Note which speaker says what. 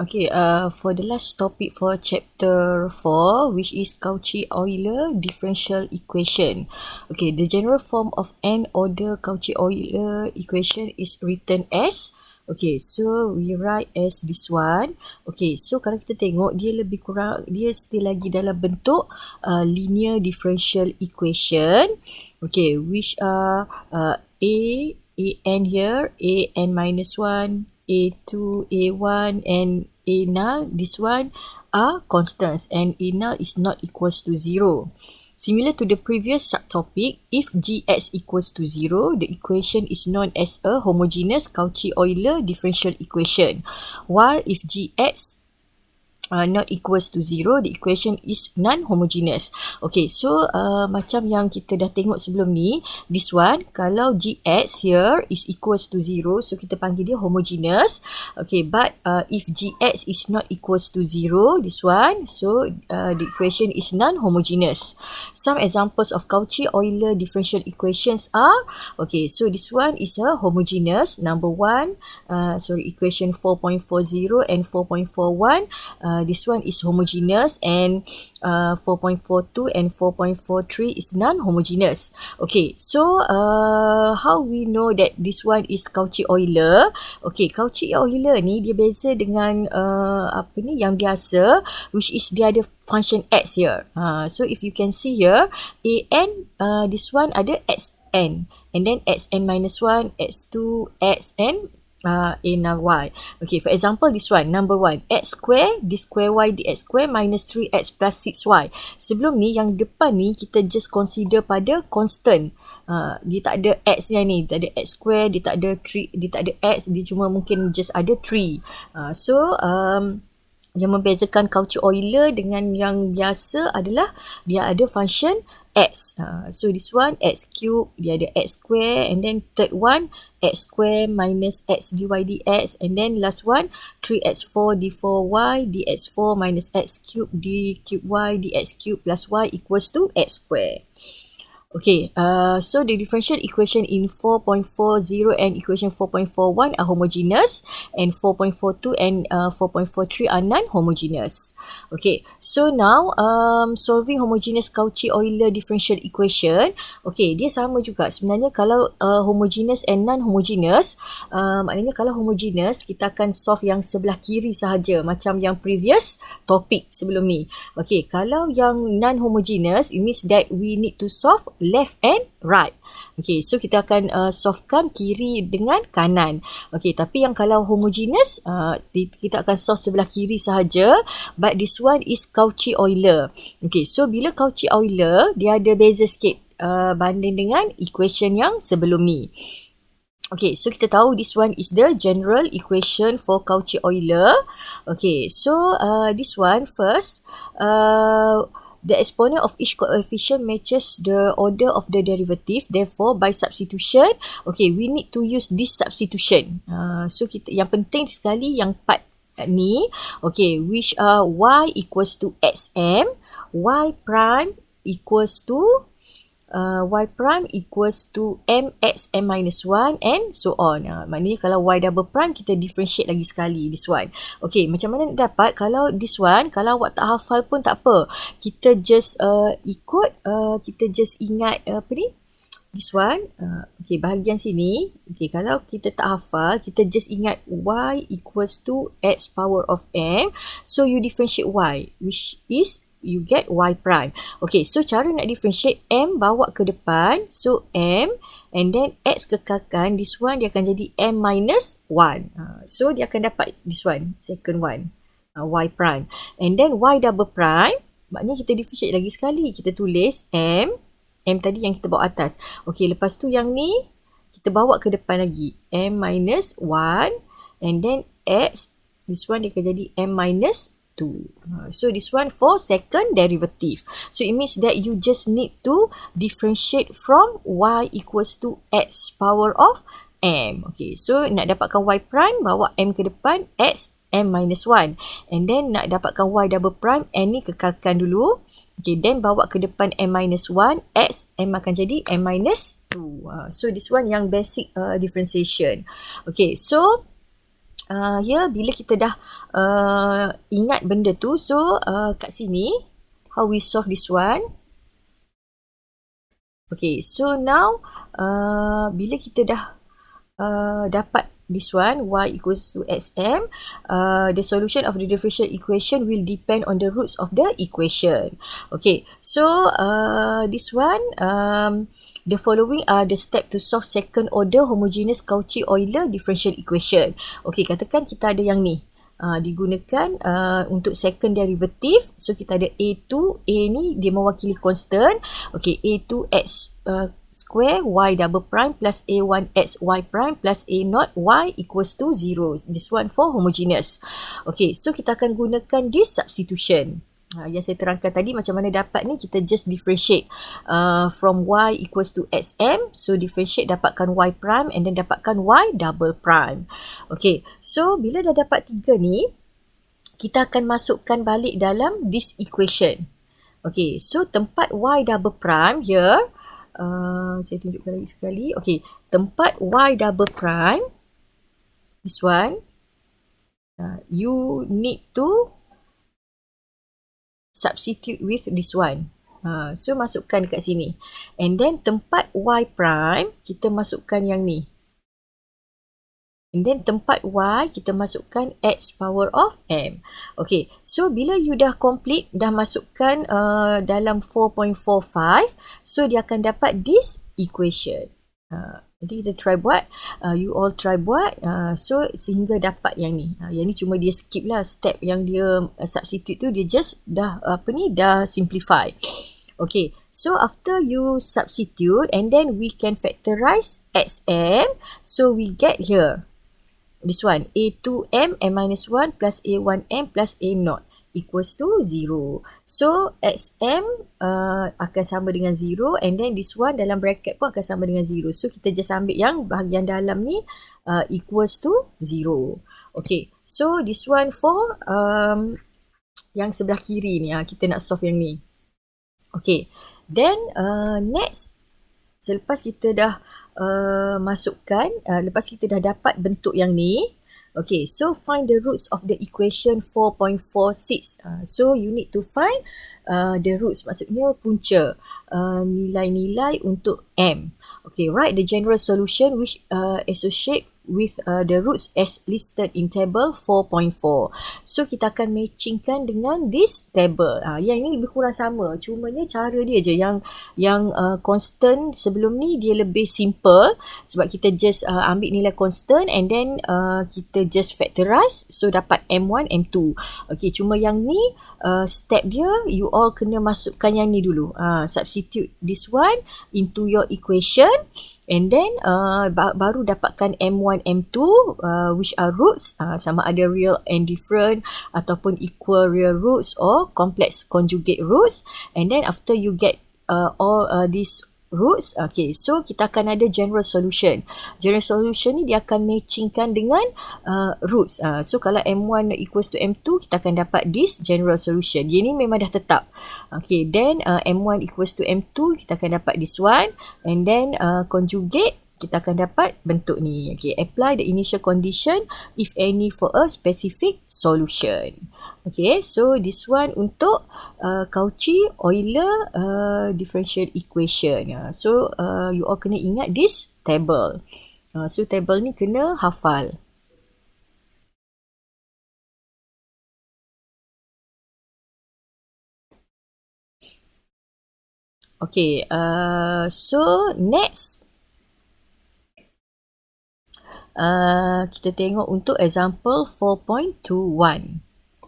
Speaker 1: Okay, for the last topic for chapter 4, which is Cauchy-Euler differential equation. Okay, the general form of n-order Cauchy-Euler equation is written as, okay, so we write as this one. Okay, so kalau kita tengok, dia lebih kurang, dia still lagi dalam bentuk linear differential equation. Okay, which are an here, an minus 1, a2, a1 and a null, this one are constants and a null is not equals to 0. Similar to the previous subtopic, if gx equals to 0, the equation is known as a homogeneous Cauchy-Euler differential equation. While if gx not equals to 0, the equation is non-homogeneous. Okay, so macam yang kita dah tengok sebelum ni, this one, kalau gx here is equals to 0, so kita panggil dia homogeneous. Okay, but if gx is not equals to 0, this one, so the equation is non-homogeneous. Some examples of Cauchy-Euler differential equations are, okay, so this one is a homogeneous, number 1, equation 4.40 and 4.41, this one is homogeneous, and 4.42 and 4.43 is non-homogeneous. Okay, so how we know that this one is Cauchy-Euler? Okay, Cauchy-Euler ni dia beza dengan yang biasa, which is dia ada function x here. So if you can see here, an this one ada xn, and then xn minus 1, x2, xn a and y. Okay, for example, this one, number 1, x square, d square y dx square minus 3x plus 6y. Sebelum ni, yang depan ni, kita just consider pada constant. Dia tak ada x yang ni, tak ada x square, dia tak ada 3, dia tak ada x, dia cuma mungkin just ada 3. Yang membezakan Cauchy-Euler dengan yang biasa adalah dia ada function x. So this one x cube, dia ada x square, and then third one x square minus x dy dx, and then last one 3x4 d4y dx4 minus x cube d cube y dx cube plus y equals to x square. Okay, so the differential equation in 4.40 and equation 4.41 are homogeneous, and 4.42 and 4.43 are non-homogeneous. Okay, so now solving homogeneous Cauchy-Euler differential equation, okay, dia sama juga. Sebenarnya kalau homogeneous and non-homogeneous, maknanya kalau homogeneous, kita akan solve yang sebelah kiri sahaja, macam yang previous topik sebelum ni. Okay, kalau yang non-homogeneous, it means that we need to solve left and right. Okay, so kita akan solvekan kiri dengan kanan. Okay, tapi yang kalau homogeneous, kita akan solve sebelah kiri sahaja, but this one is Cauchy-Euler. Okay, so bila Cauchy-Euler, dia ada beza sikit banding dengan equation yang sebelum ni. Okay, so kita tahu this one is the general equation for Cauchy-Euler. Okay, so this one first, the exponent of each coefficient matches the order of the derivative. Therefore, by substitution, okay, we need to use this substitution. So yang penting sekali yang part ni, okay, which are y equals to xm, y prime equals to mx m minus 1 and so on. Maknanya kalau y double prime, kita differentiate lagi sekali this one. Okay, macam mana nak dapat? Kalau this one, kalau awak tak hafal pun tak apa, kita just kita just ingat this one. Okay, bahagian sini, okay, kalau kita tak hafal, kita just ingat y equals to x power of m, so you differentiate y, which is you get y prime. Okay, so cara nak differentiate, m bawa ke depan, so m, and then x kekalkan, this one dia akan jadi m minus 1. So dia akan dapat this one, second one, y prime. And then y double prime, maknanya kita differentiate lagi sekali, kita tulis m tadi yang kita bawa atas. Okay, lepas tu yang ni, kita bawa ke depan lagi, m minus 1, and then x, this one dia akan jadi m minus 2. So this one for second derivative. So it means that you just need to differentiate from y equals to x power of m. Okay, so nak dapatkan y prime, bawa m ke depan, x m minus 1. And then nak dapatkan y double prime, n ni kekalkan dulu. Okay, then bawa ke depan m minus 1, x, m akan jadi m minus 2. So this one yang basic differentiation. Okay, so Ya, bila kita dah ingat benda tu, so kat sini, how we solve this one? Okay, so now bila kita dah dapat this one, y equals to sm, the solution of the differential equation will depend on the roots of the equation. Okay, so this one, the following are the step to solve second order homogeneous Cauchy-Euler differential equation. Okay, katakan kita ada yang ni. Digunakan untuk second derivative. So kita ada A2, A ni dia mewakili constant. Okay, A2x square y double prime plus A1x y prime plus A0 y equals to 0. This one for homogeneous. Okay, so kita akan gunakan this substitution. Yang saya terangkan tadi macam mana dapat ni, kita just differentiate from y equals to sm. So differentiate, dapatkan y prime and then dapatkan y double prime. Okay, so bila dah dapat 3 ni, kita akan masukkan balik dalam this equation. Okay, so tempat y double prime here, saya tunjukkan lagi sekali. Okay, tempat y double prime, this one, you need to substitute with this one. So masukkan dekat sini. And then tempat y prime, kita masukkan yang ni. And then tempat y, kita masukkan x power of m. Okay, so bila you dah complete, dah masukkan dalam 4.45, so dia akan dapat this equation. Jadi kita try buat, you all try buat, so sehingga dapat yang ni. Yang ni cuma dia skip lah step yang dia substitute tu, dia just dah dah simplify. Okay, so after you substitute and then we can factorize xm, so we get here this one, a2m m minus 1 plus a1m plus a0 equals to 0. So xm akan sama dengan 0 and then this one dalam bracket pun akan sama dengan 0. So kita just ambil yang bahagian dalam ni equals to 0. Okay, so this one for yang sebelah kiri ni, kita nak solve yang ni. Okay, then next, selepas kita dah masukkan, lepas kita dah dapat bentuk yang ni, okay, so find the roots of the equation 4.46. So you need to find the roots, maksudnya punca, nilai-nilai untuk m. Okay, write the general solution which associate with the roots as listed in table 4.4. So kita akan matchingkan dengan this table. Yang ini lebih kurang sama, cumanya cara dia je yang constant sebelum ni dia lebih simple sebab kita just ambil nilai constant and then kita just factorize, so dapat m1 m2. Okay, cuma yang ni step dia you all kena masukkan yang ni dulu. Substitute this one into your equation and then baru dapatkan m1, m2 which are roots, sama ada real and different ataupun equal real roots or complex conjugate roots. And then after you get all these roots, okay, so kita akan ada general solution. General solution ni dia akan matchingkan dengan roots. So kalau m1 equals to m2, kita akan dapat this general solution. Dia ni memang dah tetap. Okay, then m1 equals to m2, kita akan dapat this one. And then conjugate, kita akan dapat bentuk ni. Okay, apply the initial condition if any for a specific solution. Okay, so this one untuk Cauchy-Euler differential equation. So you all kena ingat this table. So table ni kena hafal. Okay, so next kita tengok untuk example 4.21.